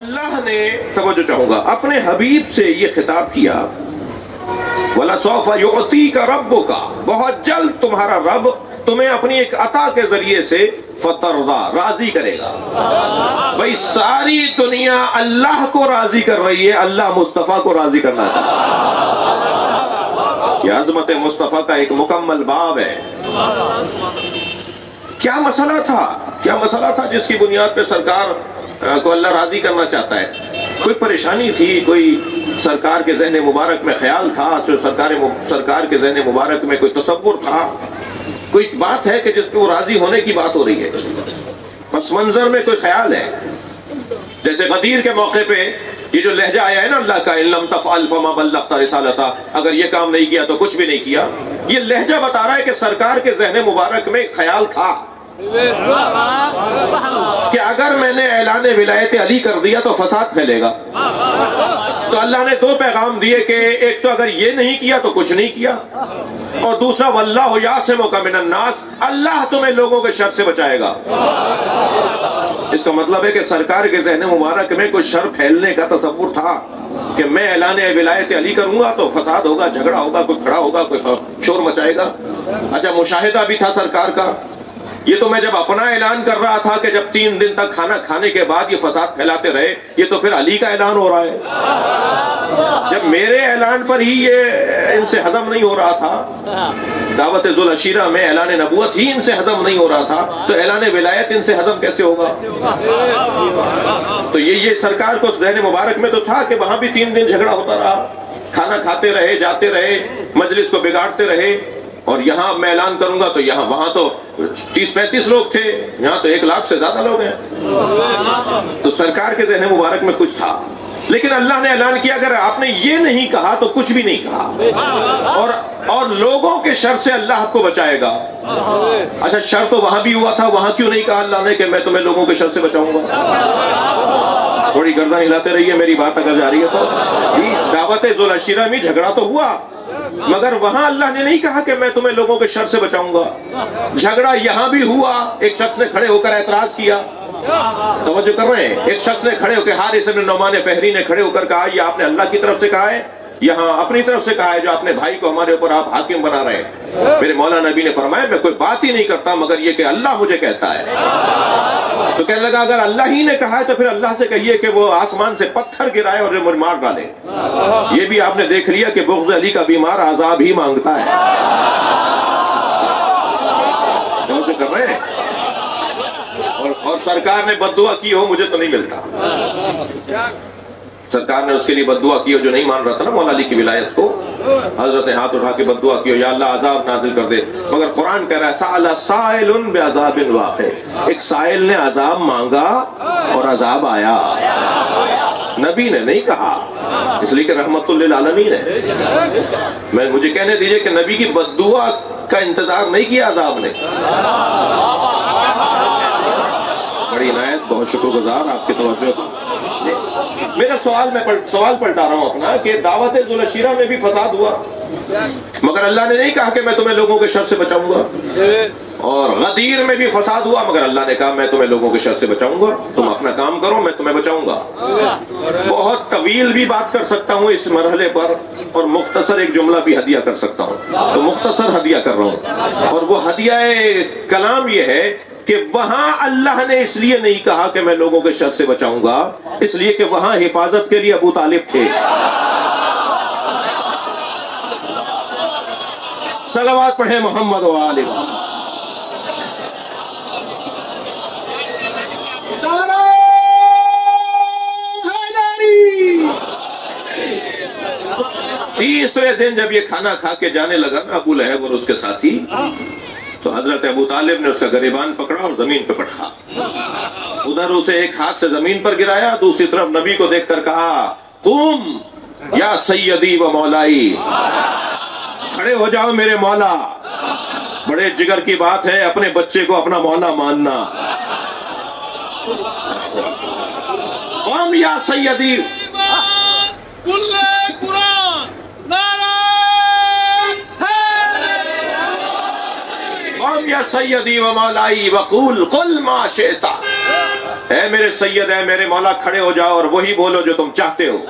اللہ نے توجہ چاہوں گا اپنے حبیب سے یہ خطاب کیا، وَلَسَوْفَ يُعْطِيكَ رَبُّكَ، بہت جلد تمہارا رب تمہیں اپنی ایک عطا کے ذریعے سے فترضا، راضی کرے گا۔ بھئی ساری دنیا اللہ کو راضی کر رہی ہے، اللہ مصطفیٰ کو راضی کرنا چاہتا ہے۔ یہ عظمت مصطفیٰ کا ایک مکمل باب ہے۔ کیا مسئلہ تھا جس کی بنیاد پہ سرکار کو اللہ راضی کرنا چاہتا ہے؟ کوئی پریشانی تھی، کوئی سرکار کے ذہن مبارک میں خیال تھا، سرکار کے ذہن مبارک میں کوئی تصور تھا، کوئی بات ہے کہ جس پہ وہ راضی ہونے کی بات ہو رہی ہے، پس منظر میں کوئی خیال ہے؟ جیسے غدیر کے موقع پہ یہ جو لہجہ آیا ہے نا اللہ کا، إِن لَمْ تَفْعَلْ فَمَا بَلَّغْتَ رِسَالَتَهُ، اگر یہ کام نہیں کیا تو کچھ بھی نہیں کیا، یہ لہجہ بتا رہا ہے کہ سرکار کے ذہن مبارک میں خیال تھا کہ اگر میں نے اعلان ولایت علی کر دیا تو فساد پھیلے گا۔ تو اللہ نے دو پیغام دیے کہ ایک تو اگر یہ نہیں کیا تو کچھ نہیں کیا، اور دوسرا وَاللَّهُ يَعْصِمُكَ مِنَ النَّاسِ، اللہ تمہیں لوگوں کے شر سے بچائے گا۔ اس کا مطلب ہے کہ سرکار کے ذہن مبارک میں کوئی شر پھیلنے کا تصور تھا کہ میں اعلان ولایت علی کروں گا تو فساد ہوگا، جھگڑا ہوگا، کوئی کھڑا ہوگا، کوئی شور مچائے گا۔ اچھا، مشاہدہ بھی تھا سرکار کا، یہ تو میں جب اپنا اعلان کر رہا تھا کہ جب 3 دن تک کھانا کھانے کے بعد یہ فساد پھیلاتے رہے، یہ تو پھر علی کا اعلان ہو رہا ہے۔ جب میرے اعلان پر ہی یہ ان سے ہضم نہیں ہو رہا تھا، دعوت ذو العشیرہ میں اعلان نبوت ہی ان سے ہضم نہیں ہو رہا تھا، تو اعلان ولایت ان سے ہضم کیسے ہوگا؟ تو یہ سرکار کو ذہن مبارک میں تو تھا کہ وہاں بھی 3 دن جھگڑا ہوتا رہا، کھانا کھاتے رہے، جاتے رہے، مجلس کو بگاڑتے رہے، اور یہاں میں اعلان کروں گا تو وہاں تو 30-35 لوگ تھے، یہاں تو 1 لاکھ سے زیادہ لوگ ہیں۔ تو سرکار کے ذہن مبارک میں کچھ تھا، لیکن اللہ نے اعلان کیا اگر آپ نے یہ نہیں کہا تو کچھ بھی نہیں کہا، اور لوگوں کے شر سے اللہ آپ کو بچائے گا۔ اچھا، شر تو وہاں بھی ہوا تھا، وہاں کیوں نہیں کہا اللہ نے کہ میں تمہیں لوگوں کے شر سے بچاؤں گا؟ تھوڑی گردن ہلاتے رہیے، میری بات اگر جاری ہے تو۔ دعوت ذو العشیرہ میں جھگڑا تو ہوا، مگر وہاں اللہ نے نہیں کہا کہ میں تمہیں لوگوں کے شر سے بچاؤں گا۔ جھگڑا یہاں بھی ہوا، ایک شخص نے کھڑے ہو کر اعتراض کیا، توجہ کر رہے ہیں، ایک شخص نے کھڑے ہو کے، حارث بن نعمان فہری نے کھڑے ہو کر کہا یہ آپ نے اللہ کی طرف سے کہا ہے، یہاں اپنی طرف سے کہا ہے جو اپنے بھائی کو ہمارے اوپر آپ حاکم بنا رہے ہیں؟ میرے مولا نبی نے فرمایا میں کوئی بات ہی نہیں کرتا مگر یہ کہ اللہ مجھے کہتا ہے۔ تو کہنے لگا اگر اللہ ہی نے کہا ہے تو پھر اللہ سے کہیے کہ وہ آسمان سے پتھر گرائے اور مجھے مار ڈالے۔ یہ بھی آپ نے دیکھ لیا کہ بغض علی کا بیمار عذاب ہی مانگتا ہے۔ توجہ کر رہے ہیں؟ اور سرکار نے بد دعا کی ہو، مجھے تو نہیں ملتا۔ سرکار نے اس کے لیے بد دعا کی ہو جو نہیں مان رہا تھا نا مولا علی کی ولایت کو، حضرت نے ہاتھ اٹھا کے بد دعا کی ہو یا اللہ عذاب نازل کر دے، مگر قرآن کہہ رہا ہے سأل سائل بعذاب واقع، ایک سائل نے عذاب مانگا اور عذاب آیا، نبی نے نہیں کہا، اس لیے کہ رحمت للعالمین ہے۔ مجھے کہنے دیجئے کہ نبی کی بد دعا کا انتظار نہیں کیا عذاب نے۔ بڑی عنایت، بہت شکر گزار آپ کے توجہ کا۔ میرا سوال پلٹا رہا ہوں اپنا کہ دعوت ذو العشیرہ میں بھی فساد ہوا، مگر اللہ نے نہیں کہا کہ میں تمہیں لوگوں کے شر سے بچاؤں گا، اور غدیر میں بھی فساد ہوا مگر اللہ نے کہا میں تمہیں لوگوں کے شر سے بچاؤں گا، تم اپنا کام کرو میں تمہیں بچاؤں گا۔ بہت طویل بھی بات کر سکتا ہوں اس مرحلے پر، اور مختصر ایک جملہ بھی ہدیہ کر سکتا ہوں، تو مختصر ہدیہ کر رہا ہوں، اور وہ ہدیہ کلام یہ ہے کہ وہاں اللہ نے اس لیے نہیں کہا کہ میں لوگوں کے شر سے بچاؤں گا، اس لیے کہ وہاں حفاظت کے لیے ابو طالب تھے۔ صلوات پڑھیں محمد و آل محمد۔ 30 دن جب یہ کھانا کھا کے جانے لگا نا ابو لہب اور اس کے ساتھی، تو حضرت ابو طالب نے اس کا گریبان پکڑا اور زمین پہ پٹکا، ادھر اسے ایک ہاتھ سے زمین پر گرایا، دوسری طرف نبی کو دیکھ کر کہا قوم یا سیدی و مولائی، کھڑے ہو جاؤ میرے مولا۔ بڑے جگر کی بات ہے اپنے بچے کو اپنا مولا ماننا۔ قوم یا سیدی، قوم یا سیدی و مولائی وقول قل ما شئتا، اے میرے سید، اے میرے مولا، کھڑے ہو جاؤ اور وہی بولو جو تم چاہتے ہو۔